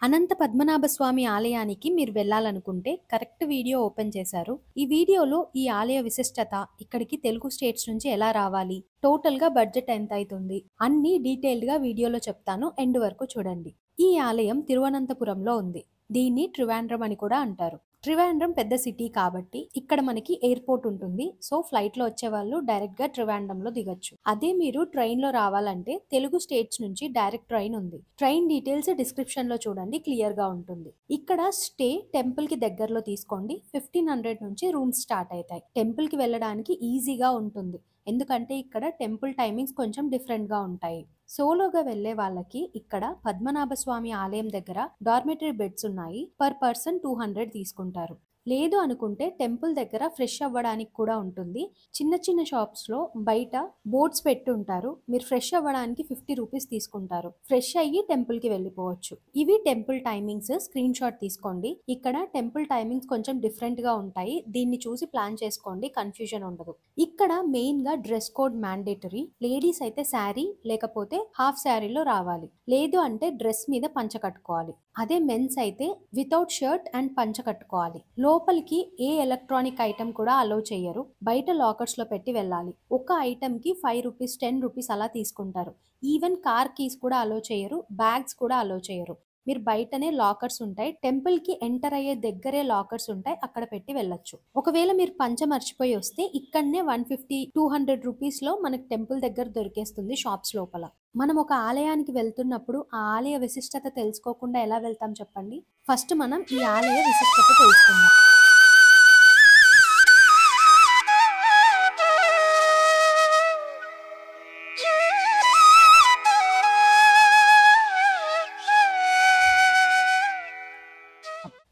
అనంత పద్మనాభ స్వామి ఆలయానికి మీరు వెళ్ళాలనుకుంటే కరెక్ట్ వీడియో ఓపెన్ చేశారు. ఈ వీడియోలో ఈ ఆలయ విశిష్టత, ఇక్కడికి తెలుగు స్టేట్స్ నుంచి ఎలా రావాలి, టోటల్ గా బడ్జెట్ ఎంత అవుతుంది అన్ని డీటెయిల్డ్ గా వీడియోలో చెప్తాను. ఎండ్ వరకు చూడండి. ఈ ఆలయం తిరువనంతపురంలో ఉంది. దీన్ని ట్రివాండ్రం అని కూడా అంటారు. ట్రివాండ్రం పెద్ద సిటీ కాబట్టి ఇక్కడ మనకి ఎయిర్పోర్ట్ ఉంటుంది. సో ఫ్లైట్ లో వచ్చే వాళ్ళు డైరెక్ట్ గా ట్రివాండ్రంలో దిగొచ్చు. అదే మీరు ట్రైన్ లో రావాలంటే తెలుగు స్టేట్స్ నుంచి డైరెక్ట్ ట్రైన్ ఉంది. ట్రైన్ డీటెయిల్స్ డిస్క్రిప్షన్ లో చూడండి, క్లియర్ గా ఉంటుంది. ఇక్కడ స్టే టెంపుల్ కి దగ్గరలో తీసుకోండి. 1500 నుంచి రూమ్స్ స్టార్ట్ అవుతాయి. టెంపుల్ కి వెళ్ళడానికి ఈజీగా ఉంటుంది, ఎందుకంటే ఇక్కడ టెంపుల్ టైమింగ్స్ కొంచెం డిఫరెంట్ గా ఉంటాయి. సోలోగా వెళ్లే వాళ్ళకి ఇక్కడ పద్మనాభ స్వామి ఆలయం దగ్గర డార్మెటరీ బెడ్స్ ఉన్నాయి. పర్ పర్సన్ 200 తీసుకుంటారు. లేదు అనుకుంటే టెంపుల్ దగ్గర ఫ్రెష్ అవ్వడానికి కూడా ఉంటుంది. చిన్న చిన్న షాప్స్ లో బయట బోర్డ్స్ పెట్టి ఉంటారు. మీరు ఫ్రెష్ అవ్వడానికి 50 రూపీస్ తీసుకుంటారు. ఫ్రెష్ అయ్యి టెంపుల్ కి వెళ్ళిపోవచ్చు. ఇవి టెంపుల్ టైమింగ్స్. స్క్రీన్ షాట్ తీసుకోండి. ఇక్కడ టెంపుల్ టైమింగ్స్ కొంచెం డిఫరెంట్ గా ఉంటాయి. దీన్ని చూసి ప్లాన్ చేసుకోండి, కన్ఫ్యూజన్ ఉండదు. ఇక్కడ మెయిన్ గా డ్రెస్ కోడ్ మ్యాండేటరీ. లేడీస్ అయితే శారీ లేకపోతే హాఫ్ శారీలో రావాలి. లేదు అంటే డ్రెస్ మీద పంచ కట్టుకోవాలి. అదే మెన్స్ అయితే వితౌట్ షర్ట్ అండ్ పంచ కట్టుకోవాలి. లోపలికి ఏ ఎలక్ట్రానిక్ ఐటమ్ కూడా అలౌ చేయరు. బయట లాకర్స్ లో పెట్టి వెళ్ళాలి. ఒక ఐటమ్ కి 5 రూపీస్ 10 రూపీస్ అలా తీసుకుంటారు. ఈవెన్ కార్ కీస్ కూడా అలౌ చేయరు. బ్యాగ్స్ కూడా అలౌ చేయరు. మీరు బయటనే లాకర్స్ ఉంటాయి. టెంపుల్ కి ఎంటర్ అయ్యే దగ్గరే లాకర్స్ ఉంటాయి, అక్కడ పెట్టి వెళ్ళొచ్చు. ఒకవేళ మీరు పంచ మర్చిపోయి వస్తే ఇక్కడనే 150-200 రూపీస్ లో మనకి టెంపుల్ దగ్గర దొరికేస్తుంది షాప్స్ లోపల. మనం ఒక ఆలయానికి వెళ్తున్నప్పుడు ఆ ఆలయ విశిష్టత తెలుసుకోకుండా ఎలా వెళ్తాం చెప్పండి. ఫస్ట్ మనం ఈ ఆలయ విశిష్టత తెలుసుకుందాం.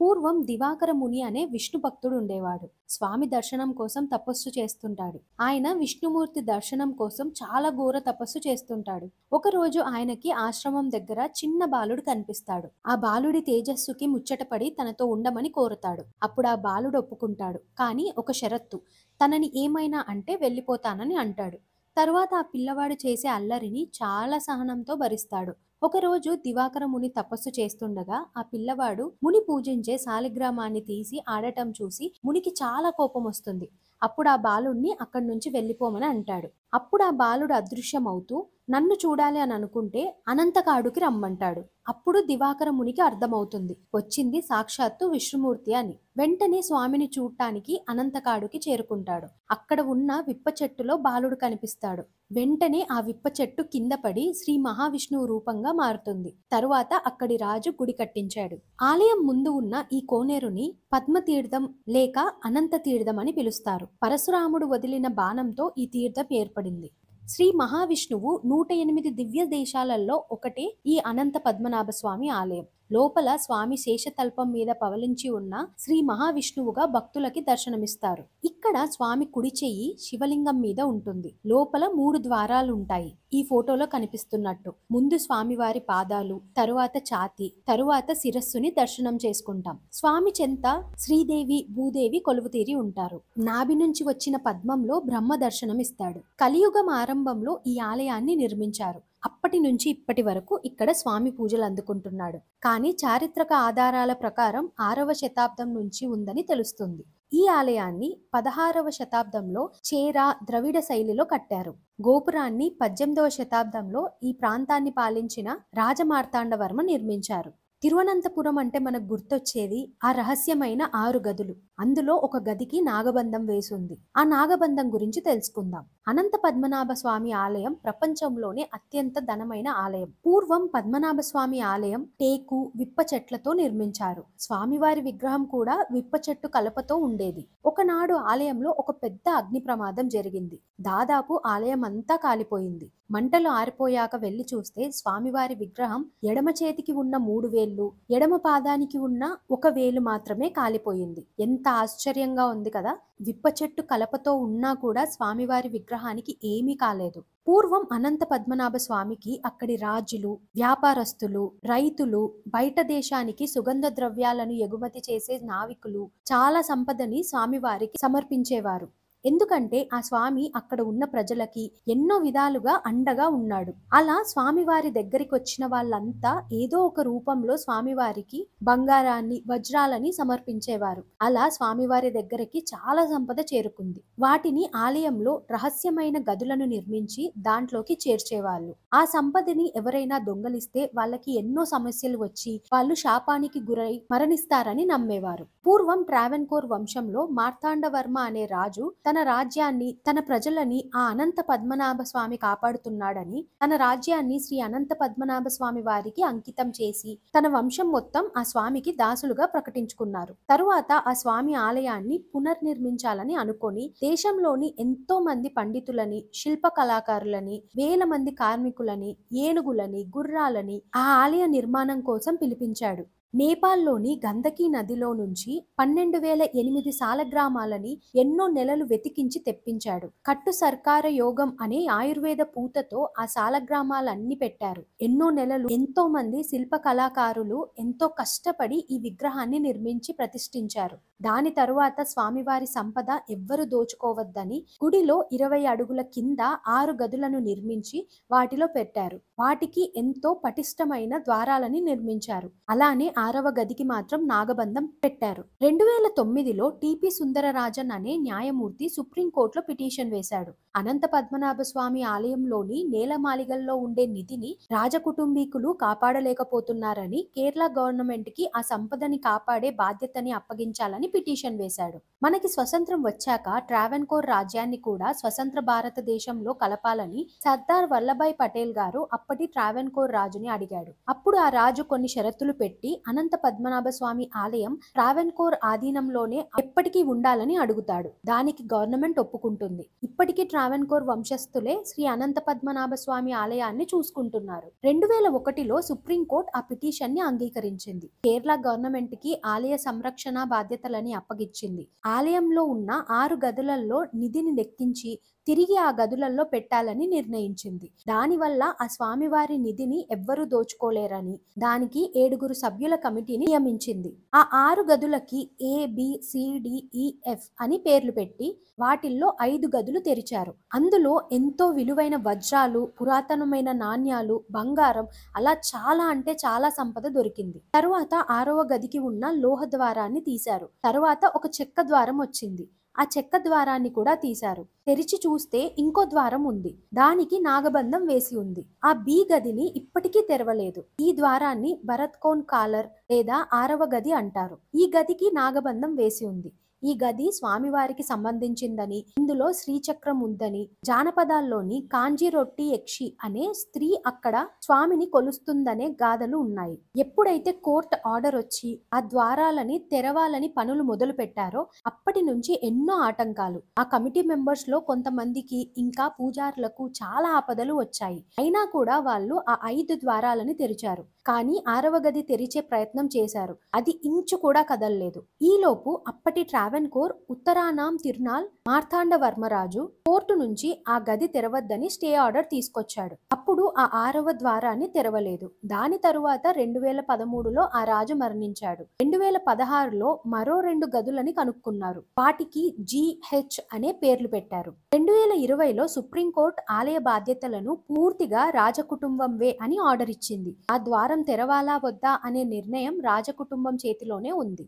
పూర్వం దివాకర ముని అనే విష్ణు భక్తుడు ఉండేవాడు. స్వామి దర్శనం కోసం తపస్సు చేస్తుంటాడు. ఆయన విష్ణుమూర్తి దర్శనం కోసం చాలా ఘోర తపస్సు చేస్తుంటాడు. ఒకరోజు ఆయనకి ఆశ్రమం దగ్గర చిన్న బాలుడు కనిపిస్తాడు. ఆ బాలుడి తేజస్సుకి ముచ్చటపడి తనతో ఉండమని కోరుతాడు. అప్పుడు ఆ బాలుడు ఒప్పుకుంటాడు. కానీ ఒక షరత్తు, తనని ఏమైనా అంటే వెళ్ళిపోతానని అంటాడు. తరువాత ఆ పిల్లవాడు చేసే అల్లరిని చాలా సహనంతో భరిస్తాడు. ఒకరోజు దివాకర ముని తపస్సు చేస్తుండగా ఆ పిల్లవాడు ముని పూజించే శాలిగ్రామాన్ని తీసి ఆడటం చూసి మునికి చాలా కోపం వస్తుంది. అప్పుడు ఆ బాలుడిని అక్కడి నుంచి వెళ్ళిపోమని అంటాడు. అప్పుడు ఆ బాలుడు అదృశ్యమవుతూ నన్ను చూడాలి అని అనుకుంటే అనంతకాడుకి రమ్మంటాడు. అప్పుడు దివాకర మునికి అర్థమవుతుంది వచ్చింది సాక్షాత్తు విష్ణుమూర్తి అని. వెంటనే స్వామిని చూడటానికి అనంతకాడుకి చేరుకుంటాడు. అక్కడ ఉన్న విప్ప చెట్టులో బాలుడు కనిపిస్తాడు. వెంటనే ఆ విప్ప చెట్టు కింద పడి శ్రీ మహావిష్ణువు రూపంగా మారుతుంది. తరువాత అక్కడి రాజు గుడి కట్టించాడు. ఆలయం ముందు ఉన్న ఈ కోనేరుని పద్మతీర్థం లేక అనంత తీర్థం అని పిలుస్తారు. పరశురాముడు వదిలిన బాణంతో ఈ తీర్థం ఏర్పడింది. శ్రీ మహావిష్ణువు 108 దివ్య దేశాలలో ఒకటే ఈ అనంత పద్మనాభ స్వామి ఆలయం. లోపల స్వామి శేషతల్పం మీద పవలించి ఉన్న శ్రీ మహావిష్ణువుగా భక్తులకి దర్శనమిస్తారు. ఇక్కడ స్వామి కుడి చెయ్యి శివలింగం మీద ఉంటుంది. లోపల 3 ద్వారాలు ఉంటాయి, ఈ ఫోటోలో కనిపిస్తున్నట్టు. ముందు స్వామివారి పాదాలు, తరువాత ఛాతి, తరువాత శిరస్సుని దర్శనం చేసుకుంటాం. స్వామి చెంత శ్రీదేవి భూదేవి కొలువుతీరి ఉంటారు. నాభి నుంచి వచ్చిన పద్మంలో బ్రహ్మ దర్శనం ఇస్తాడు. కలియుగం ఆరంభంలో ఈ ఆలయాన్ని నిర్మించారు. అప్పటి నుంచి ఇప్పటి వరకు ఇక్కడ స్వామి పూజలు అందుకుంటున్నాడు. కానీ చారిత్రక ఆధారాల ప్రకారం 6వ శతాబ్దం నుంచి ఉందని తెలుస్తుంది. ఈ ఆలయాన్ని 16వ శతాబ్దంలో చేరా ద్రవిడ శైలిలో కట్టారు. గోపురాన్ని 18వ శతాబ్దంలో ఈ ప్రాంతాన్ని పాలించిన రాజమార్తాండవర్మ నిర్మించారు. తిరువనంతపురం అంటే మనకు గుర్తొచ్చేది ఆ రహస్యమైన 6 గదులు. అందులో ఒక గదికి నాగబంధం వేసుంది. ఆ నాగబంధం గురించి తెలుసుకుందాం. అనంత పద్మనాభ స్వామి ఆలయం ప్రపంచంలోనే అత్యంత ధనమైన ఆలయం. పూర్వం పద్మనాభ స్వామి ఆలయం టేకు విప్ప చెట్లతో నిర్మించారు. స్వామివారి విగ్రహం కూడా విప్ప చెట్టు కలపతో ఉండేది. ఒకనాడు ఆలయంలో ఒక పెద్ద అగ్ని ప్రమాదం జరిగింది. దాదాపు ఆలయం అంతా కాలిపోయింది. మంటలు ఆరిపోయాక వెళ్లి చూస్తే స్వామివారి విగ్రహం ఎడమ చేతికి ఉన్న 3 వేళ్లు, ఎడమ పాదానికి ఉన్న 1 వేలు మాత్రమే కాలిపోయింది. ఎంత ఆశ్చర్యంగా ఉంది కదా. విప్ప చెట్టు కలపతో ఉన్నా కూడా స్వామివారి విగ్రహానికి ఏమీ కాలేదు. పూర్వం అనంత పద్మనాభ స్వామికి అక్కడి రాజులు, వ్యాపారస్తులు, రైతులు, బయట దేశానికి సుగంధ ద్రవ్యాలను ఎగుమతి చేసే నావికులు చాలా సంపదని స్వామివారికి సమర్పించేవారు. ఎందుకంటే ఆ స్వామి అక్కడ ఉన్న ప్రజలకి ఎన్నో విధాలుగా అండగా ఉన్నాడు. అలా స్వామివారి దగ్గరికి వచ్చిన వాళ్ళంతా ఏదో ఒక రూపంలో స్వామివారికి బంగారాన్ని, వజ్రాలని సమర్పించేవారు. అలా స్వామివారి దగ్గరికి చాలా సంపద చేరుకుంది. వాటిని ఆలయంలో రహస్యమైన గదులను నిర్మించి దాంట్లోకి చేర్చేవాళ్ళు. ఆ సంపదని ఎవరైనా దొంగలిస్తే వాళ్ళకి ఎన్నో సమస్యలు వచ్చి వాళ్ళు శాపానికి గురై మరణిస్తారని నమ్మేవారు. పూర్వం ట్రావెన్కోర్ వంశంలో మార్తాండవర్మ అనే రాజు తన రాజ్యాన్ని, తన ప్రజలని ఆ అనంత పద్మనాభ స్వామి కాపాడుతున్నాడని తన రాజ్యాన్ని శ్రీ అనంత పద్మనాభ స్వామి వారికి అంకితం చేసి తన వంశం మొత్తం ఆ స్వామికి దాసులుగా ప్రకటించుకున్నారు. తరువాత ఆ స్వామి ఆలయాన్ని పునర్నిర్మించాలని అనుకొని దేశంలోని ఎంతో మంది పండితులని, శిల్ప కళాకారులని, వేల మంది కార్మికులని, ఏనుగులని, గుర్రాలని ఆ ఆలయ నిర్మాణం కోసం పిలిపించాడు. నేపాల్లోని గందకీ నదిలో నుంచి 12,008 సాలగ్రామాలని ఎన్నో నెలలు వెతికించి తెప్పించాడు. కట్టు సర్కార యోగం అనే ఆయుర్వేద పూతతో ఆ సాలగ్రామాలన్నీ పెట్టారు. ఎన్నో నెలలు ఎంతో మంది శిల్ప కళాకారులు ఎంతో కష్టపడి ఈ విగ్రహాన్ని నిర్మించి ప్రతిష్ఠించారు. దాని తరువాత స్వామివారి సంపద ఎవ్వరు దోచుకోవద్దని గుడిలో 20 అడుగుల కింద 6 గదులను నిర్మించి వాటిలో పెట్టారు. వాటికి ఎంతో పటిష్టమైన ద్వారాలని నిర్మించారు. అలానే 6వ గదికి మాత్రం నాగబంధం పెట్టారు. 2009లో టిపి సుందరరాజన్ అనే న్యాయమూర్తి సుప్రీంకోర్టులో పిటిషన్ వేశాడు. అనంత పద్మనాభ స్వామి ఆలయంలోని నేలమాళిగల్లో ఉండే నిధిని రాజకుటుంబీకులు కాపాడలేకపోతున్నారని కేరళ గవర్నమెంట్ కి ఆ సంపదని కాపాడే బాధ్యతని అప్పగించాలని పిటిషన్ వేశాడు. మనకి స్వతంత్రం వచ్చాక ట్రావెన్కోర్ రాజ్యాన్ని కూడా స్వతంత్ర భారతదేశంలో కలపాలని సర్దార్ వల్లభాయ్ పటేల్ గారు అప్పటి ట్రావెన్కోర్ రాజుని అడిగాడు. అప్పుడు ఆ రాజు కొన్ని షరతులు పెట్టి అనంత పద్మనాభ స్వామి ఆలయం ట్రావెన్కోర్ ఆధీనంలోనే ఎప్పటికీ ఉండాలని అడుగుతాడు. దానికి గవర్నమెంట్ ఒప్పుకుంటుంది. ఇప్పటికీ ట్రావెన్కోర్ వంశస్థులే శ్రీ అనంత పద్మనాభ స్వామి ఆలయాన్ని చూసుకుంటున్నారు. 2001లో సుప్రీంకోర్టు ఆ పిటిషన్ ని అంగీకరించింది. కేరళ గవర్నమెంట్ కి ఆలయ సంరక్షణ బాధ్యతలని అప్పగించింది. ఆలయంలో ఉన్న 6 గదులలో నిధిని లెక్కించి తిరిగి ఆ గదులలో పెట్టాలని నిర్ణయించింది. దానివల్ల ఆ స్వామివారి నిధిని ఎవ్వరూ దోచుకోలేరని దానికి 7 సభ్యుల కమిటీని నియమించింది. ఆ 6 గదులకి ABCDEF అని పేర్లు పెట్టి వాటిల్లో 5 గదులు తెరిచారు. అందులో ఎంతో విలువైన వజ్రాలు, పురాతనమైన నాణ్యాలు, బంగారం అలా చాలా అంటే చాలా సంపద దొరికింది. తరువాత 6వ గదికి ఉన్న లోహ ద్వారాన్ని తీశారు. తరువాత ఒక చెక్క ద్వారం వచ్చింది. ఆ చెక్క ద్వారాన్ని కూడా తీశారు. తెరిచి చూస్తే ఇంకో ద్వారం ఉంది. దానికి నాగబంధం వేసి ఉంది. ఆ బి గదిని ఇప్పటికీ తెరవలేదు. ఈ ద్వారాన్ని భరత్కోన్ కాలర్ లేదా 6వ గది అంటారు. ఈ గదికి నాగబంధం వేసి ఉంది. ఈ గది స్వామివారికి సంబంధించిందని, ఇందులో శ్రీచక్రం ఉందని, జానపదాల్లోని కాంజీ రొట్టి యక్షి అనే స్త్రీ అక్కడ స్వామిని కొలుస్తుందనే గాథలు ఉన్నాయి. ఎప్పుడైతే కోర్టు ఆర్డర్ వచ్చి ఆ ద్వారాలని తెరవాలని పనులు మొదలు పెట్టారో అప్పటి నుంచి ఎన్నో ఆటంకాలు. ఆ కమిటీ మెంబర్స్ లో కొంతమందికి ఇంకా పూజారులకు చాలా ఆపదలు వచ్చాయి. అయినా కూడా వాళ్ళు ఆ 5 ద్వారాలని తెరిచారు. కానీ 6వ గది తెరిచే ప్రయత్నం చేశారు. అది ఇంచు కూడా కదల్లేదు. ఈలోపు అప్పటి ట్రావెన్కోర్ ఉత్తరానాం తిరునాల్ మార్తాండవర్మరాజు కోర్టు నుంచి ఆ గది తెరవద్దని స్టే ఆర్డర్ తీసుకొచ్చాడు. అప్పుడు ఆ 6వ ద్వారాన్ని తెరవలేదు. దాని తరువాత 2013లో ఆ రాజు మరణించాడు. 2016లో మరో 2 గదులని కనుక్కున్నారు. వాటికి GH అనే పేర్లు పెట్టారు. 2020లో సుప్రీంకోర్టు ఆలయ బాధ్యతలను పూర్తిగా రాజకుటుంబంవే అని ఆర్డర్ ఇచ్చింది. ఆ ద్వారం తెరవాలా వద్దా అనే నిర్ణయం రాజకుటుంబం చేతిలోనే ఉంది.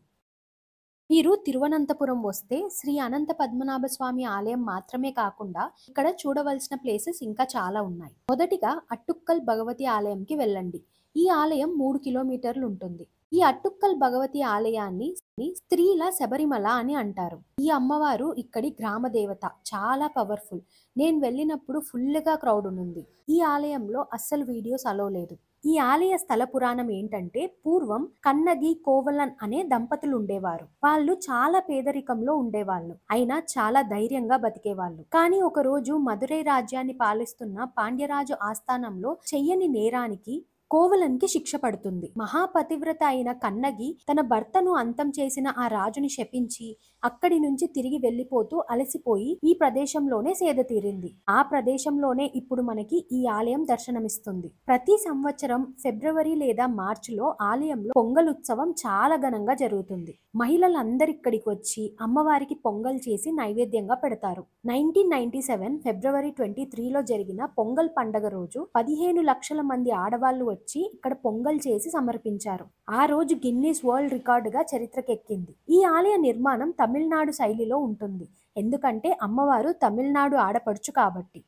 మీరు తిరువనంతపురం వస్తే శ్రీ అనంత పద్మనాభ స్వామి ఆలయం మాత్రమే కాకుండా ఇక్కడ చూడవలసిన ప్లేసెస్ ఇంకా చాలా ఉన్నాయి. మొదటిగా అట్టుక్కల్ భగవతి ఆలయంకి వెళ్ళండి. ఈ ఆలయం 3 కిలోమీటర్లు ఉంటుంది. ఈ అట్టుక్కల్ భగవతి ఆలయాన్ని స్త్రీల శబరిమల అని అంటారు. ఈ అమ్మవారు ఇక్కడి గ్రామ దేవత. చాలా పవర్ఫుల్. నేను వెళ్ళినప్పుడు ఫుల్గా క్రౌడ్ ఉంది. ఈ ఆలయంలో అస్సలు వీడియోస్ అలో లేదు. ఈ ఆలయ స్థల పురాణం ఏంటంటే పూర్వం కన్నగి కోవలన్ అనే దంపతులు ఉండేవారు. వాళ్ళు చాలా పేదరికంలో ఉండేవాళ్ళు. అయినా చాలా ధైర్యంగా బతికేవాళ్ళు. కానీ ఒక రోజు మదురై రాజ్యాన్ని పాలిస్తున్న పాండ్యరాజు ఆస్థానంలో చెయ్యని నేరానికి కోవలన్కి శిక్ష పడుతుంది. మహాపతివ్రత అయిన కన్నగి తన భర్తను అంతం చేసిన ఆ రాజుని శపించి అక్కడి నుంచి తిరిగి వెళ్లిపోతూ అలసిపోయి ఈ ప్రదేశంలోనే సేద తీరింది. ఆ ప్రదేశంలోనే ఇప్పుడు మనకి ఈ ఆలయం దర్శనమిస్తుంది. ప్రతి సంవత్సరం ఫిబ్రవరి లేదా మార్చిలో ఆలయంలో పొంగల్ ఉత్సవం చాలా ఘనంగా జరుగుతుంది. మహిళలందరిక్కడికి వచ్చి అమ్మవారికి పొంగల్ చేసి నైవేద్యంగా పెడతారు. 1997 ఫిబ్రవరి 23లో జరిగిన పొంగల్ పండగ రోజు 15 లక్షల మంది ఆడవాళ్లు వచ్చి ఇక్కడ పొంగల్ చేసి సమర్పించారు. ఆ రోజు గిన్నీస్ వరల్డ్ రికార్డుగా చరిత్రకెక్కింది. ఈ ఆలయ నిర్మాణం తమిళనాడు శైలిలో ఉంటుంది. ఎందుకంటే అమ్మవారు తమిళనాడు ఆడపడుచు కాబట్టి.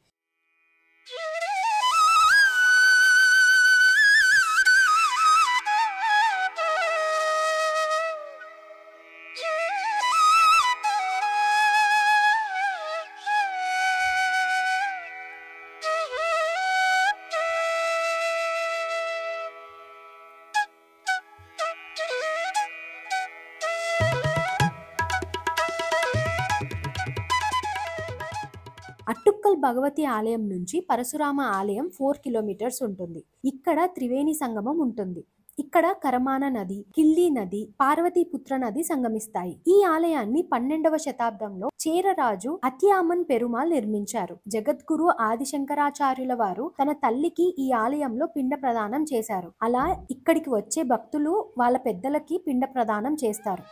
అట్టుక్కల్ భగవతి ఆలయం నుంచి పరశురామ ఆలయం 4 కిలోమీటర్స్ ఉంటుంది. ఇక్కడ త్రివేణి సంగమం ఉంటుంది. ఇక్కడ కరమాన నది, కిల్లి నది, పార్వతీపుత్ర నది సంగమిస్తాయి. ఈ ఆలయాన్ని 12వ శతాబ్దంలో చేరరాజు అత్యామన్ పెరుమాల్ నిర్మించారు. జగద్గురు ఆదిశంకరాచార్యుల వారు తన తల్లికి ఈ ఆలయంలో పిండ ప్రదానం చేశారు. అలా ఇక్కడికి వచ్చే భక్తులు వాళ్ళ పెద్దలకి పిండ ప్రదానం చేస్తారు.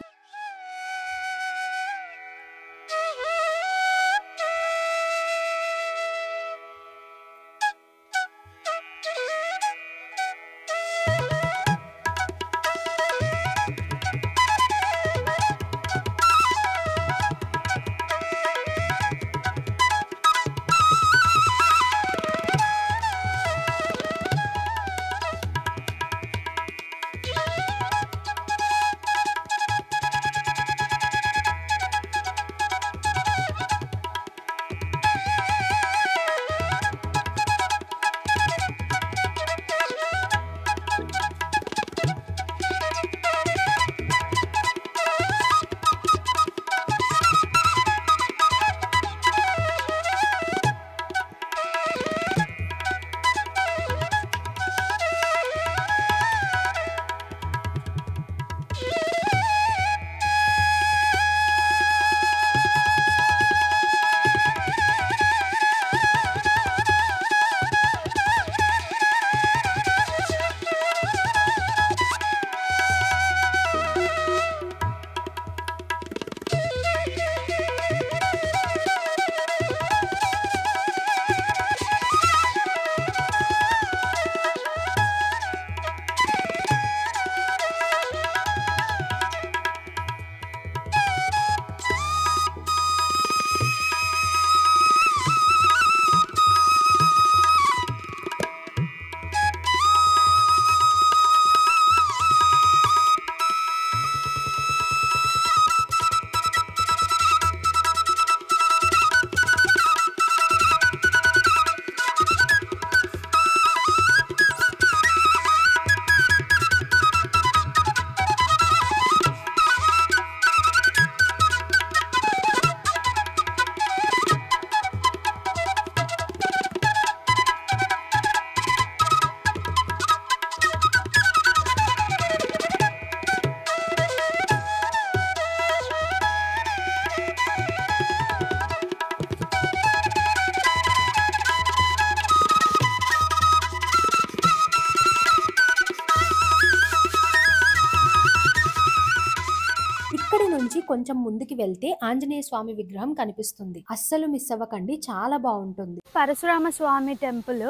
కొంచెం ముందుకి వెళ్తే ఆంజనేయ స్వామి విగ్రహం కనిపిస్తుంది. అస్సలు మిస్ అవ్వకండి, చాలా బాగుంటుంది. పరశురామ స్వామి టెంపుల్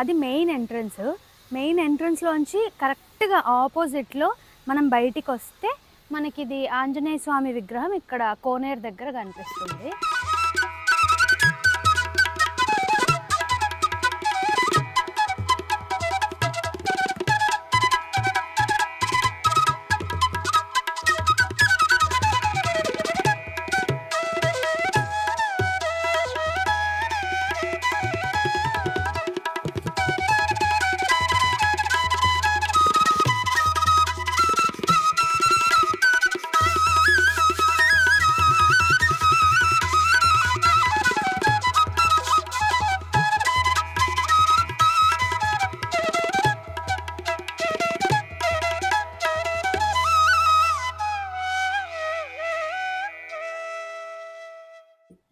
అది మెయిన్ ఎంట్రన్స్ లోంచి కరెక్ట్ గా ఆపోజిట్ లో మనం బయటికి వస్తే మనకి ఇది ఆంజనేయ స్వామి విగ్రహం ఇక్కడ కోనేరు దగ్గర కనిపిస్తుంది.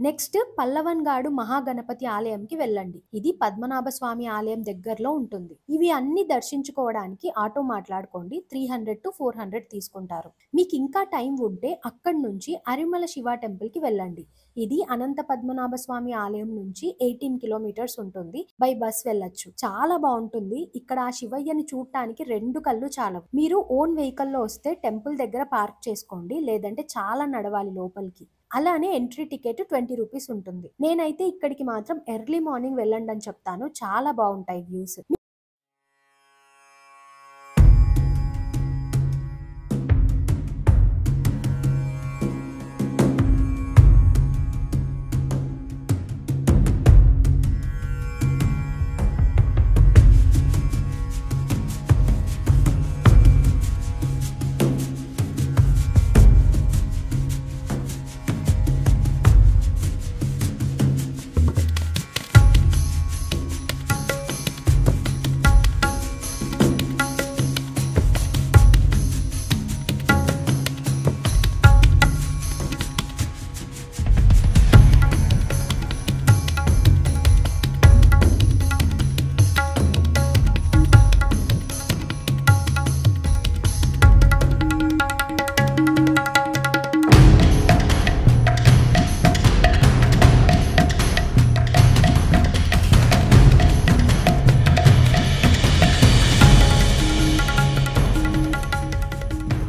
నెక్స్ట్ పల్లవన్గాడు మహాగణపతి ఆలయంకి వెళ్ళండి. ఇది పద్మనాభ స్వామి ఆలయం దగ్గరలో ఉంటుంది. ఇవి అన్ని దర్శించుకోవడానికి ఆటో మాట్లాడుకోండి, 300 to 400 తీసుకుంటారు. మీకు ఇంకా టైం ఉంటే అక్కడి నుంచి అరిమల శివ టెంపుల్ కి వెళ్ళండి. ఇది అనంత పద్మనాభ స్వామి ఆలయం నుంచి 18 కిలోమీటర్స్ ఉంటుంది. బై బస్ వెళ్ళొచ్చు. చాలా బాగుంటుంది. ఇక్కడ ఆ శివయ్యని చూడటానికి 2 కళ్ళు చాలవు. మీరు ఓన్ వెహికల్లో వస్తే టెంపుల్ దగ్గర పార్క్ చేసుకోండి, లేదంటే చాలా నడవాలి లోపలికి. అలానే ఎంట్రీ టికెట్ 20 రూపీస్ ఉంటుంది. నేనైతే ఇక్కడికి మాత్రం ఎర్లీ మార్నింగ్ వెళ్ళండి అని చెప్తాను. చాలా బాగుంటాయి వ్యూస్.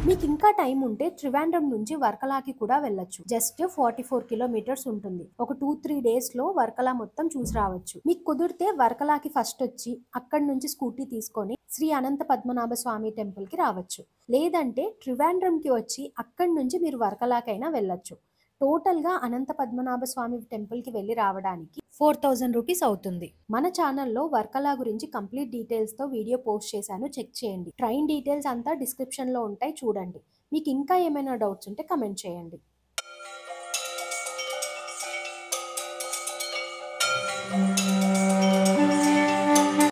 మీకు ఇంకా టైం ఉంటే త్రివేంద్రం నుంచి వర్కలాకి కూడా వెళ్ళొచ్చు. జస్ట్ 44 కిలోమీటర్స్ ఉంటుంది. ఒక 2-3 డేస్ లో వర్కలా మొత్తం చూసి రావచ్చు. మీకు కుదిరితే వర్కలాకి ఫస్ట్ వచ్చి అక్కడి నుంచి స్కూటీ తీసుకొని శ్రీ అనంత పద్మనాభ స్వామి టెంపుల్ కి రావచ్చు. లేదంటే త్రివేంద్రం కి వచ్చి అక్కడి నుంచి మీరు వర్కలాకైనా వెళ్ళొచ్చు. టోటల్ గా అనంత పద్మనాభ స్వామి టెంపుల్ కి వెళ్ళి రావడానికి 4000 రూపీస్ అవుతుంది. మన ఛానల్లో వర్కలా గురించి కంప్లీట్ డీటెయిల్స్ తో వీడియో పోస్ట్ చేశాను, చెక్ చేయండి. ట్రైన్ డీటెయిల్స్ అంతా డిస్క్రిప్షన్ లో ఉంటాయి, చూడండి. మీకు ఇంకా ఏమైనా డౌట్స్ ఉంటే కమెంట్ చేయండి.